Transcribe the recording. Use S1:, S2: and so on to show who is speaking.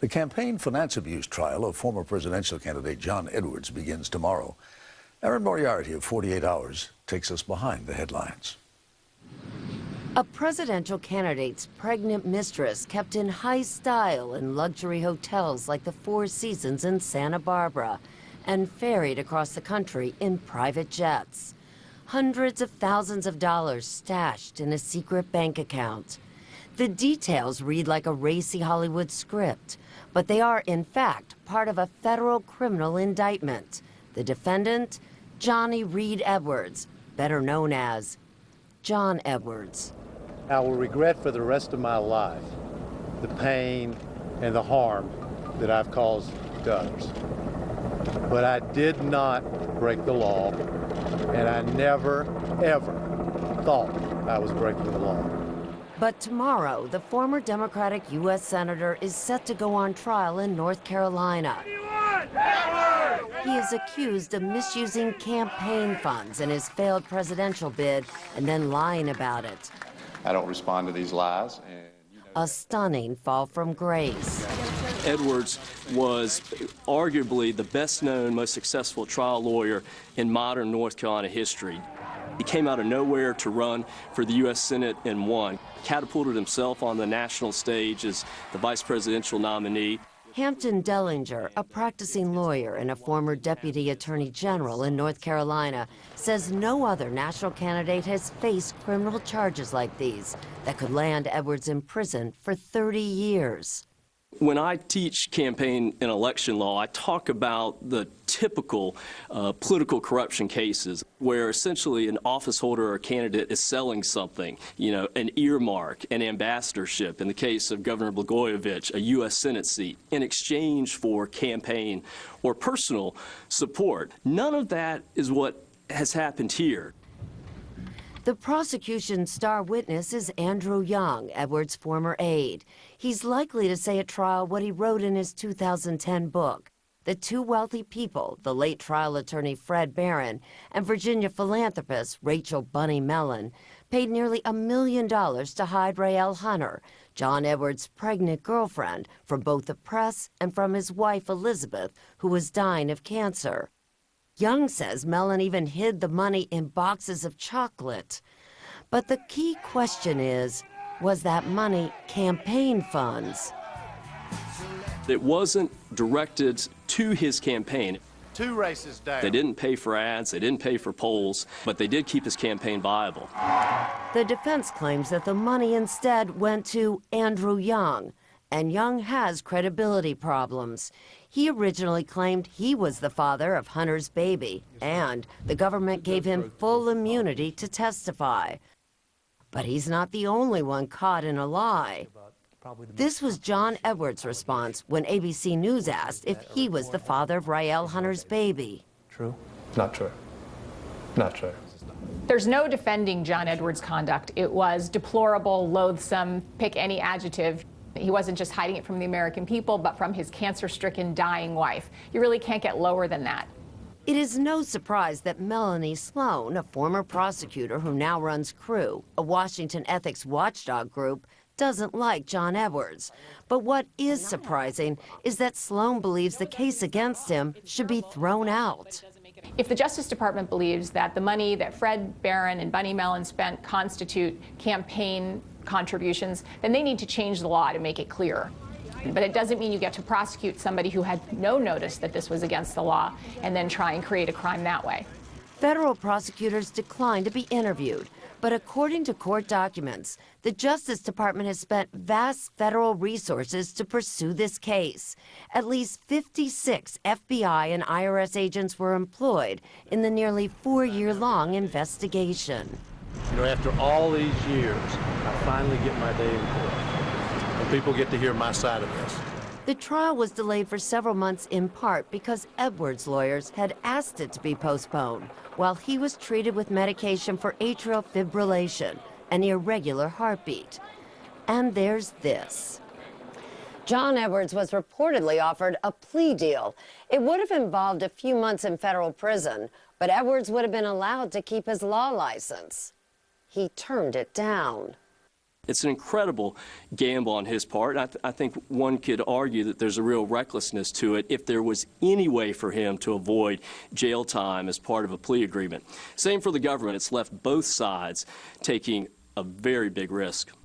S1: The campaign finance abuse trial of former presidential candidate John Edwards begins tomorrow. Erin Moriarty of 48 Hours takes us behind the headlines.
S2: A presidential candidate's pregnant mistress kept in high style in luxury hotels like the Four Seasons in Santa Barbara and ferried across the country in private jets. Hundreds of thousands of dollars stashed in a secret bank account. The details read like a racy Hollywood script, but they are, in fact, part of a federal criminal indictment. The defendant, Johnny Reed Edwards, better known as John Edwards.
S3: I will regret for the rest of my life the pain and the harm that I've caused to others. But I did not break the law, and I never, ever thought I was breaking the law.
S2: But tomorrow, the former Democratic U.S. Senator is set to go on trial in North Carolina. He is accused of misusing campaign funds in his failed presidential bid and then lying about it.
S4: I don't respond to these lies.
S2: A stunning fall from grace.
S5: Edwards was arguably the best-known, most successful trial lawyer in modern North Carolina history. He came out of nowhere to run for the U.S. Senate and won. Catapulted himself on the national stage as the vice presidential nominee.
S2: Hampton Dellinger, a practicing lawyer and a former deputy attorney general in North Carolina, says no other national candidate has faced criminal charges like these that could land Edwards in prison for 30 years.
S5: When I teach campaign and election law, I talk about the typical political corruption cases where essentially an office holder or candidate is selling something, an earmark, an ambassadorship, in the case of Governor Blagojevich, a U.S. Senate seat, in exchange for campaign or personal support. None of that is what has happened here.
S2: The prosecution's star witness is Andrew Young, Edwards' former aide. He's likely to say at trial what he wrote in his 2010 book. The two wealthy people, the late trial attorney Fred Barron and Virginia philanthropist Rachel Bunny Mellon, paid nearly $1 million to hide Raelle Hunter, John Edwards' pregnant girlfriend, from both the press and from his wife Elizabeth, who was dying of cancer. Young says Mellon even hid the money in boxes of chocolate. But the key question is, was that money campaign funds?
S5: It wasn't directed to his campaign.
S3: 2 races down.
S5: They didn't pay for ads, they didn't pay for polls, but they did keep his campaign viable.
S2: The defense claims that the money instead went to Andrew Young, and Young has credibility problems. He originally claimed he was the father of Hunter's baby, and the government gave him full immunity to testify. But he's not the only one caught in a lie. This was John Edwards' response when ABC News asked if he was the father of Raelle Hunter's baby.
S6: True? Not true. Not true.
S7: There's no defending John Edwards' conduct. It was deplorable, loathsome, pick any adjective. He wasn't just hiding it from the American people, but from his cancer-stricken, dying wife. You really can't get lower than that.
S2: It is no surprise that Melanie Sloan, a former prosecutor who now runs CREW, a Washington ethics watchdog group, doesn't like John Edwards. But what is surprising is that Sloan believes the case against him should be thrown out.
S7: If the Justice Department believes that the money that Fred Barron and Bunny Mellon spent constitute campaign contributions, then they need to change the law to make it clearer. But it doesn't mean you get to prosecute somebody who had no notice that this was against the law and then try and create a crime that way.
S2: Federal prosecutors declined to be interviewed, but according to court documents, the Justice Department has spent vast federal resources to pursue this case. At least 56 FBI and IRS agents were employed in the nearly 4-year-long investigation.
S3: After all these years, I finally get my day in court, and people get to hear my side of this.
S2: The trial was delayed for several months in part because Edwards' lawyers had asked it to be postponed while he was treated with medication for atrial fibrillation, an irregular heartbeat. And there's this. John Edwards was reportedly offered a plea deal. It would have involved a few months in federal prison, but Edwards would have been allowed to keep his law license. He turned it down.
S5: It's an incredible gamble on his part. I think one could argue that there's a real recklessness to it if there was any way for him to avoid jail time as part of a plea agreement. Same for the government. It's left both sides taking a very big risk.